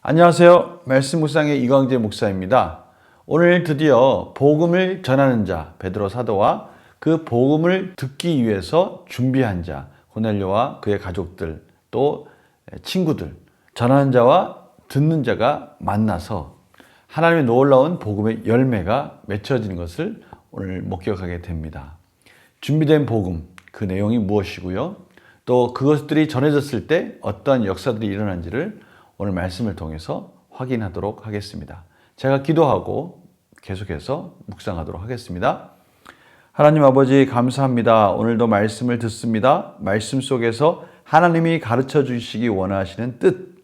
안녕하세요. 말씀 묵상의 이광재 목사입니다. 오늘 드디어 복음을 전하는 자 베드로 사도와 그 복음을 듣기 위해서 준비한 자 고넬료와 그의 가족들 또 친구들, 전하는 자와 듣는 자가 만나서 하나님의 놀라운 복음의 열매가 맺혀지는 것을 오늘 목격하게 됩니다. 준비된 복음, 그 내용이 무엇이고요? 또 그것들이 전해졌을 때 어떠한 역사들이 일어난지를 오늘 말씀을 통해서 확인하도록 하겠습니다. 제가 기도하고 계속해서 묵상하도록 하겠습니다. 하나님 아버지 감사합니다. 오늘도 말씀을 듣습니다. 말씀 속에서 하나님이 가르쳐 주시기 원하시는 뜻,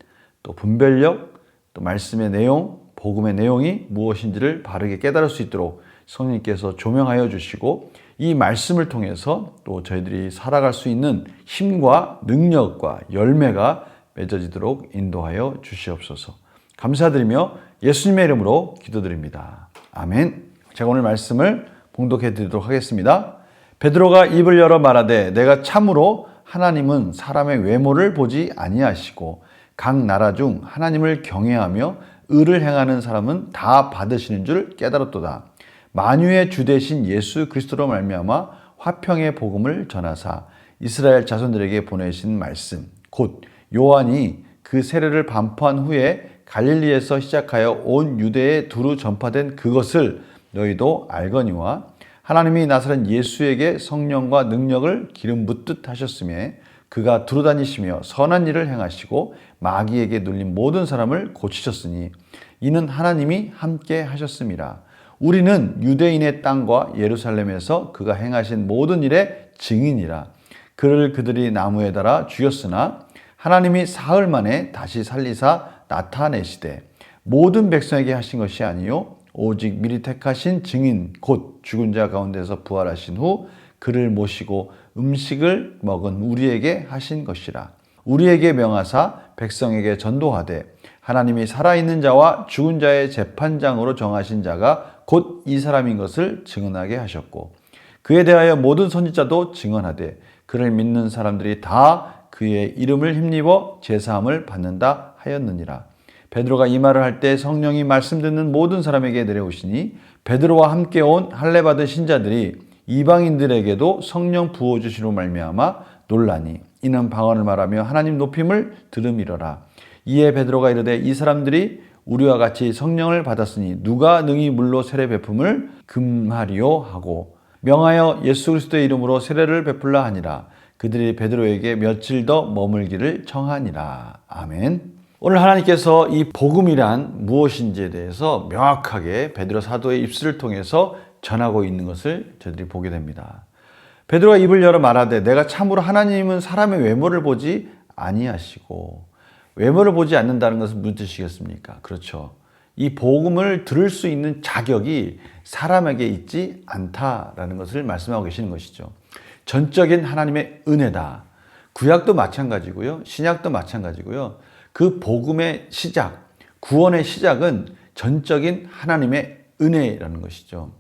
또 분별력, 또 말씀의 내용, 복음의 내용이 무엇인지를 바르게 깨달을 수 있도록 성령님께서 조명하여 주시고 이 말씀을 통해서 또 저희들이 살아갈 수 있는 힘과 능력과 열매가 맺어지도록 인도하여 주시옵소서. 감사드리며 예수님의 이름으로 기도드립니다. 아멘. 제가 오늘 말씀을 봉독해 드리도록 하겠습니다. 베드로가 입을 열어 말하되 내가 참으로 하나님은 사람의 외모를 보지 아니하시고 각 나라 중 하나님을 경외하며 의를 행하는 사람은 다 받으시는 줄 깨달았도다. 만유의 주 되신 예수 그리스도로 말미암아 화평의 복음을 전하사 이스라엘 자손들에게 보내신 말씀 곧 요한이 그 세례를 반포한 후에 갈릴리에서 시작하여 온 유대에 두루 전파된 그것을 너희도 알거니와 하나님이 나사렛 예수에게 성령과 능력을 기름 붓듯 하셨으며 그가 두루 다니시며 선한 일을 행하시고 마귀에게 눌린 모든 사람을 고치셨으니 이는 하나님이 함께 하셨음이라. 우리는 유대인의 땅과 예루살렘에서 그가 행하신 모든 일의 증인이라. 그를 그들이 나무에 달아 죽였으나 하나님이 사흘 만에 다시 살리사 나타내시되 모든 백성에게 하신 것이 아니요 오직 미리 택하신 증인 곧 죽은 자 가운데서 부활하신 후 그를 모시고 음식을 먹은 우리에게 하신 것이라. 우리에게 명하사 백성에게 전도하되 하나님이 살아있는 자와 죽은 자의 재판장으로 정하신 자가 곧 이 사람인 것을 증언하게 하셨고 그에 대하여 모든 선지자도 증언하되 그를 믿는 사람들이 다 그의 이름을 힘입어 제사함을 받는다 하였느니라. 베드로가 이 말을 할 때 성령이 말씀 듣는 모든 사람에게 내려오시니 베드로와 함께 온 할례 받은 신자들이 이방인들에게도 성령 부어 주시로 말미암아 놀라니 이는 방언을 말하며 하나님 높임을 들음이러라. 이에 베드로가 이르되 이 사람들이 우리와 같이 성령을 받았으니 누가 능히 물로 세례 베품을 금하리요 하고 명하여 예수 그리스도의 이름으로 세례를 베풀라 하니라. 그들이 베드로에게 며칠 더 머물기를 청하니라. 아멘. 오늘 하나님께서 이 복음이란 무엇인지에 대해서 명확하게 베드로 사도의 입술을 통해서 전하고 있는 것을 저희들이 보게 됩니다. 베드로가 입을 열어 말하되 내가 참으로 하나님은 사람의 외모를 보지 아니하시고 외모를 보지 않는다는 것은 무슨 뜻이겠습니까? 그렇죠. 이 복음을 들을 수 있는 자격이 사람에게 있지 않다라는 것을 말씀하고 계시는 것이죠. 전적인 하나님의 은혜다. 구약도 마찬가지고요. 신약도 마찬가지고요. 그 복음의 시작, 구원의 시작은 전적인 하나님의 은혜라는 것이죠.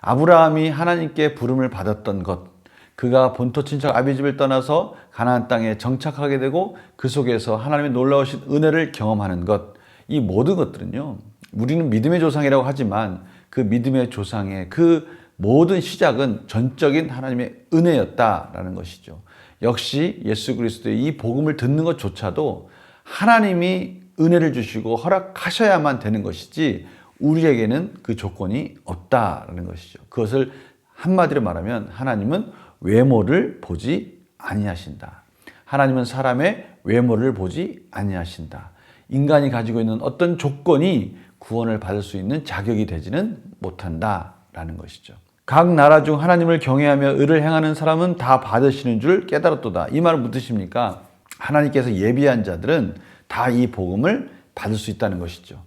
아브라함이 하나님께 부름을 받았던 것, 그가 본토 친척 아비집을 떠나서 가나안 땅에 정착하게 되고 그 속에서 하나님의 놀라우신 은혜를 경험하는 것, 이 모든 것들은요. 우리는 믿음의 조상이라고 하지만 그 믿음의 조상의 그 모든 시작은 전적인 하나님의 은혜였다라는 것이죠. 역시 예수 그리스도의 이 복음을 듣는 것조차도 하나님이 은혜를 주시고 허락하셔야만 되는 것이지 우리에게는 그 조건이 없다라는 것이죠. 그것을 한마디로 말하면 하나님은 외모를 보지 아니하신다. 하나님은 사람의 외모를 보지 아니하신다. 인간이 가지고 있는 어떤 조건이 구원을 받을 수 있는 자격이 되지는 못한다라는 것이죠. 각 나라 중 하나님을 경외하며 의를 행하는 사람은 다 받으시는 줄 깨달았도다. 이 말은 무슨 뜻입니까? 하나님께서 예비한 자들은 다 이 복음을 받을 수 있다는 것이죠.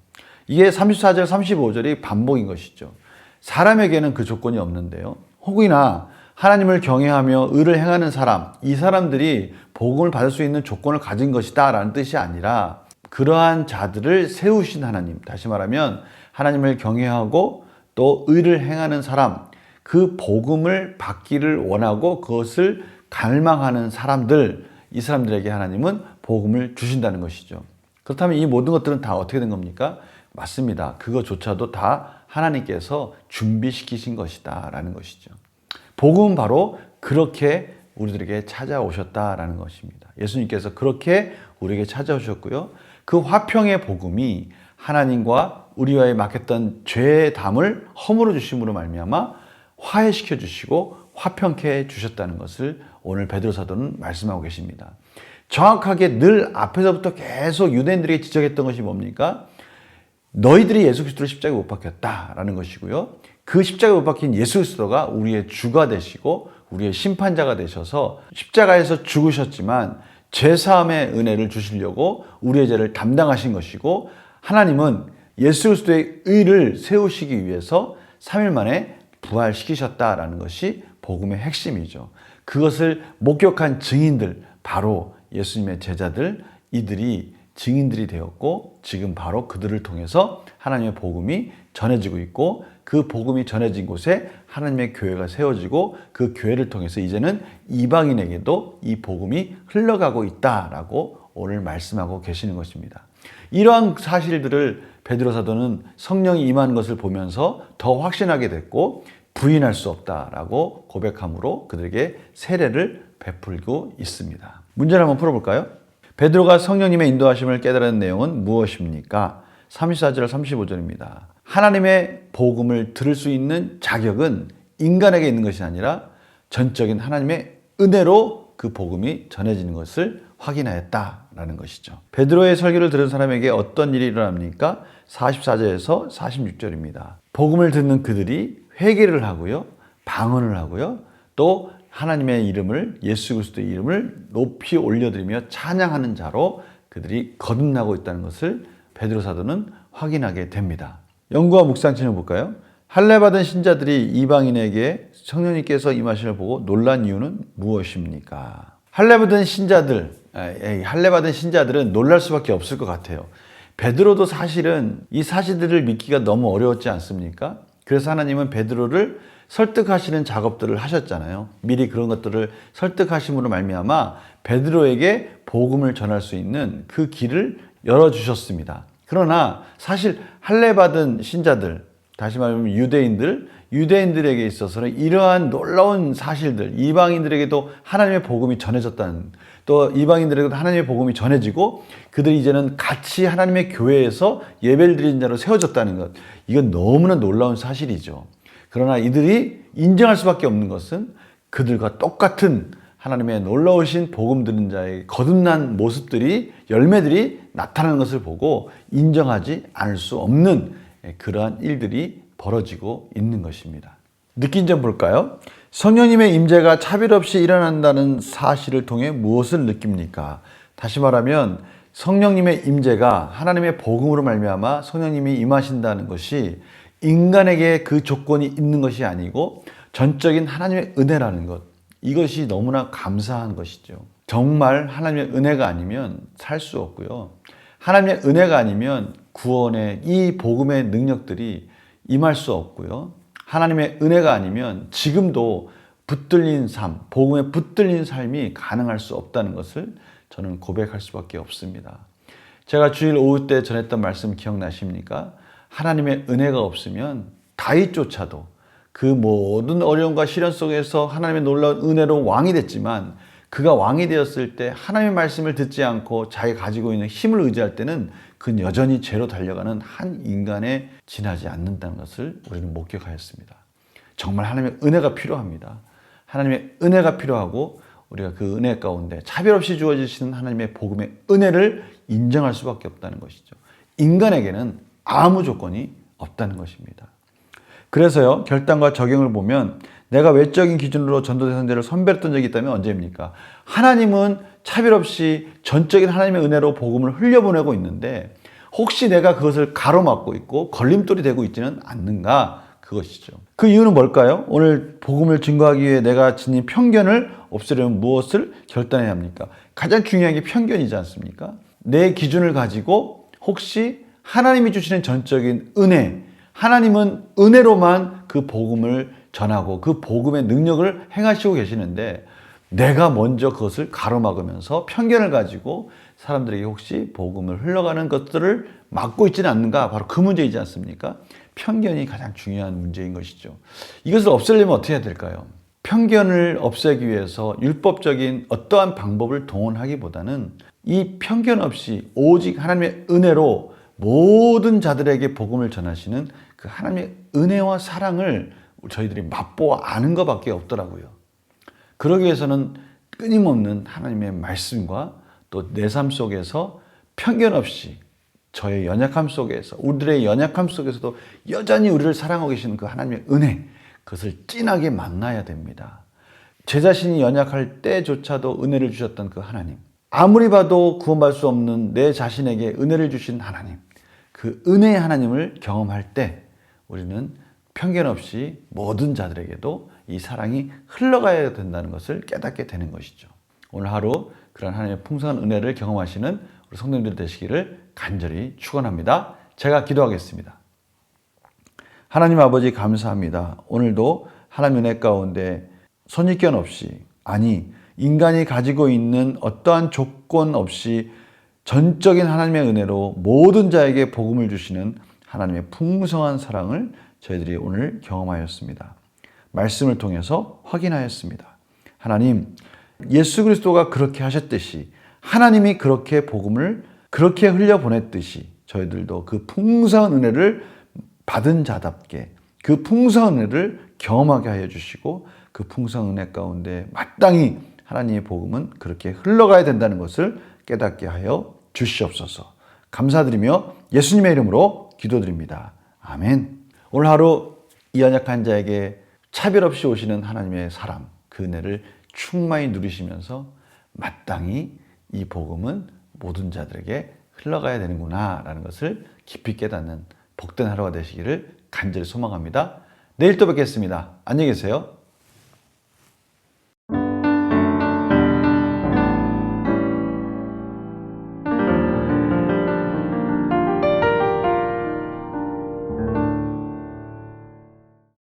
이게 34절, 35절이 반복인 것이죠. 사람에게는 그 조건이 없는데요. 혹이나 하나님을 경외하며 의를 행하는 사람, 이 사람들이 복음을 받을 수 있는 조건을 가진 것이다 라는 뜻이 아니라 그러한 자들을 세우신 하나님, 다시 말하면 하나님을 경외하고 또 의를 행하는 사람, 그 복음을 받기를 원하고 그것을 갈망하는 사람들, 이 사람들에게 하나님은 복음을 주신다는 것이죠. 그렇다면 이 모든 것들은 다 어떻게 된 겁니까? 맞습니다. 그것조차도 다 하나님께서 준비시키신 것이다 라는 것이죠. 복음은 바로 그렇게 우리들에게 찾아오셨다라는 것입니다. 예수님께서 그렇게 우리에게 찾아오셨고요. 그 화평의 복음이 하나님과 우리와의 막혔던 죄의 담을 허물어 주심으로 말미암아 화해시켜 주시고 화평케 주셨다는 것을 오늘 베드로 사도는 말씀하고 계십니다. 정확하게 늘 앞에서부터 계속 유대인들에게 지적했던 것이 뭡니까? 너희들이 예수 그리스도를 십자가에 못 박혔다라는 것이고요. 그 십자가에 못 박힌 예수 그리스도가 우리의 주가 되시고 우리의 심판자가 되셔서 십자가에서 죽으셨지만 죄사함의 은혜를 주시려고 우리의 죄를 담당하신 것이고, 하나님은 예수 그리스도의 의를 세우시기 위해서 3일 만에 부활시키셨다라는 것이 복음의 핵심이죠. 그것을 목격한 증인들, 바로 예수님의 제자들, 이들이 증인들이 되었고 지금 바로 그들을 통해서 하나님의 복음이 전해지고 있고, 그 복음이 전해진 곳에 하나님의 교회가 세워지고 그 교회를 통해서 이제는 이방인에게도 이 복음이 흘러가고 있다라고 오늘 말씀하고 계시는 것입니다. 이러한 사실들을 베드로 사도는 성령이 임하는 것을 보면서 더 확신하게 됐고 부인할 수 없다라고 고백함으로 그들에게 세례를 베풀고 있습니다. 문제를 한번 풀어볼까요? 베드로가 성령님의 인도하심을 깨달은 내용은 무엇입니까? 34절 35절입니다. 하나님의 복음을 들을 수 있는 자격은 인간에게 있는 것이 아니라 전적인 하나님의 은혜로 그 복음이 전해지는 것을 확인하였다라는 것이죠. 베드로의 설교를 들은 사람에게 어떤 일이 일어납니까? 44절에서 46절입니다. 복음을 듣는 그들이 회개를 하고요, 방언을 하고요, 또 하나님의 이름을, 예수 그리스도의 이름을 높이 올려드리며 찬양하는 자로 그들이 거듭나고 있다는 것을 베드로 사도는 확인하게 됩니다. 연구와 묵상 진행해볼까요? 할례받은 신자들이 이방인에게 성령님께서 임하심을 보고 놀란 이유는 무엇입니까? 할례받은 신자들은 놀랄 수밖에 없을 것 같아요. 베드로도 사실은 이 사실들을 믿기가 너무 어려웠지 않습니까? 그래서 하나님은 베드로를 설득하시는 작업들을 하셨잖아요. 미리 그런 것들을 설득하심으로 말미암아 베드로에게 복음을 전할 수 있는 그 길을 열어주셨습니다. 그러나 사실 할례받은 신자들, 다시 말하면 유대인들에게 있어서는 이러한 놀라운 사실들, 이방인들에게도 하나님의 복음이 전해졌다는, 또 이방인들에게도 하나님의 복음이 전해지고 그들이 이제는 같이 하나님의 교회에서 예배를 드리는 자로 세워졌다는 것, 이건 너무나 놀라운 사실이죠. 그러나 이들이 인정할 수밖에 없는 것은 그들과 똑같은 하나님의 놀라우신 복음 듣는 자의 거듭난 모습들이, 열매들이 나타나는 것을 보고 인정하지 않을 수 없는 그러한 일들이 벌어지고 있는 것입니다. 느낀 점 볼까요? 성령님의 임재가 차별 없이 일어난다는 사실을 통해 무엇을 느낍니까? 다시 말하면 성령님의 임재가 하나님의 복음으로 말미암아 성령님이 임하신다는 것이 인간에게 그 조건이 있는 것이 아니고 전적인 하나님의 은혜라는 것, 이것이 너무나 감사한 것이죠. 정말 하나님의 은혜가 아니면 살 수 없고요. 하나님의 은혜가 아니면 구원의 이 복음의 능력들이 임할 수 없고요. 하나님의 은혜가 아니면 지금도 붙들린 삶, 복음에 붙들린 삶이 가능할 수 없다는 것을 저는 고백할 수밖에 없습니다. 제가 주일 오후 때 전했던 말씀 기억나십니까? 하나님의 은혜가 없으면 다윗조차도 그 모든 어려움과 시련 속에서 하나님의 놀라운 은혜로 왕이 됐지만, 그가 왕이 되었을 때 하나님의 말씀을 듣지 않고 자기가 가지고 있는 힘을 의지할 때는 그는 여전히 죄로 달려가는 한 인간에 지나지 않는다는 것을 우리는 목격하였습니다. 정말 하나님의 은혜가 필요합니다. 하나님의 은혜가 필요하고 우리가 그 은혜 가운데 차별 없이 주어지시는 하나님의 복음의 은혜를 인정할 수밖에 없다는 것이죠. 인간에게는 아무 조건이 없다는 것입니다. 그래서요, 결단과 적용을 보면 내가 외적인 기준으로 전도 대상자를 선별했던 적이 있다면 언제입니까? 하나님은 차별 없이 전적인 하나님의 은혜로 복음을 흘려보내고 있는데 혹시 내가 그것을 가로막고 있고 걸림돌이 되고 있지는 않는가? 그것이죠. 그 이유는 뭘까요? 오늘 복음을 증거하기 위해 내가 지닌 편견을 없애려면 무엇을 결단해야 합니까? 가장 중요한 게 편견이지 않습니까? 내 기준을 가지고 혹시 하나님이 주시는 전적인 은혜, 하나님은 은혜로만 그 복음을 전하고 그 복음의 능력을 행하시고 계시는데 내가 먼저 그것을 가로막으면서 편견을 가지고 사람들에게 혹시 복음을 흘러가는 것들을 막고 있지는 않는가? 바로 그 문제이지 않습니까? 편견이 가장 중요한 문제인 것이죠. 이것을 없애려면 어떻게 해야 될까요? 편견을 없애기 위해서 율법적인 어떠한 방법을 동원하기보다는 이 편견 없이 오직 하나님의 은혜로 모든 자들에게 복음을 전하시는 그 하나님의 은혜와 사랑을 저희들이 맛보아 아는 것밖에 없더라고요. 그러기 위해서는 끊임없는 하나님의 말씀과 또 내 삶 속에서 편견 없이 저의 연약함 속에서 우리들의 연약함 속에서도 여전히 우리를 사랑하고 계시는 그 하나님의 은혜, 그것을 진하게 만나야 됩니다. 제 자신이 연약할 때조차도 은혜를 주셨던 그 하나님, 아무리 봐도 구원받을 수 없는 내 자신에게 은혜를 주신 하나님, 그 은혜의 하나님을 경험할 때 우리는 편견 없이 모든 자들에게도 이 사랑이 흘러가야 된다는 것을 깨닫게 되는 것이죠. 오늘 하루 그런 하나님의 풍성한 은혜를 경험하시는 우리 성도님들 되시기를 간절히 축원합니다. 제가 기도하겠습니다. 하나님 아버지 감사합니다. 오늘도 하나님 은혜 가운데 선입견 없이, 아니 인간이 가지고 있는 어떠한 조건 없이 전적인 하나님의 은혜로 모든 자에게 복음을 주시는 하나님의 풍성한 사랑을 저희들이 오늘 경험하였습니다. 말씀을 통해서 확인하였습니다. 하나님, 예수 그리스도가 그렇게 하셨듯이 하나님이 그렇게 복음을 그렇게 흘려보냈듯이 저희들도 그 풍성한 은혜를 받은 자답게 그 풍성한 은혜를 경험하게 하여 주시고 그 풍성한 은혜 가운데 마땅히 하나님의 복음은 그렇게 흘러가야 된다는 것을 깨닫게 하여 주시옵소서. 감사드리며 예수님의 이름으로 기도드립니다. 아멘. 오늘 하루 이 연약한 자에게 차별 없이 오시는 하나님의 사랑, 그 은혜를 충만히 누리시면서 마땅히 이 복음은 모든 자들에게 흘러가야 되는구나 라는 것을 깊이 깨닫는 복된 하루가 되시기를 간절히 소망합니다. 내일 또 뵙겠습니다. 안녕히 계세요.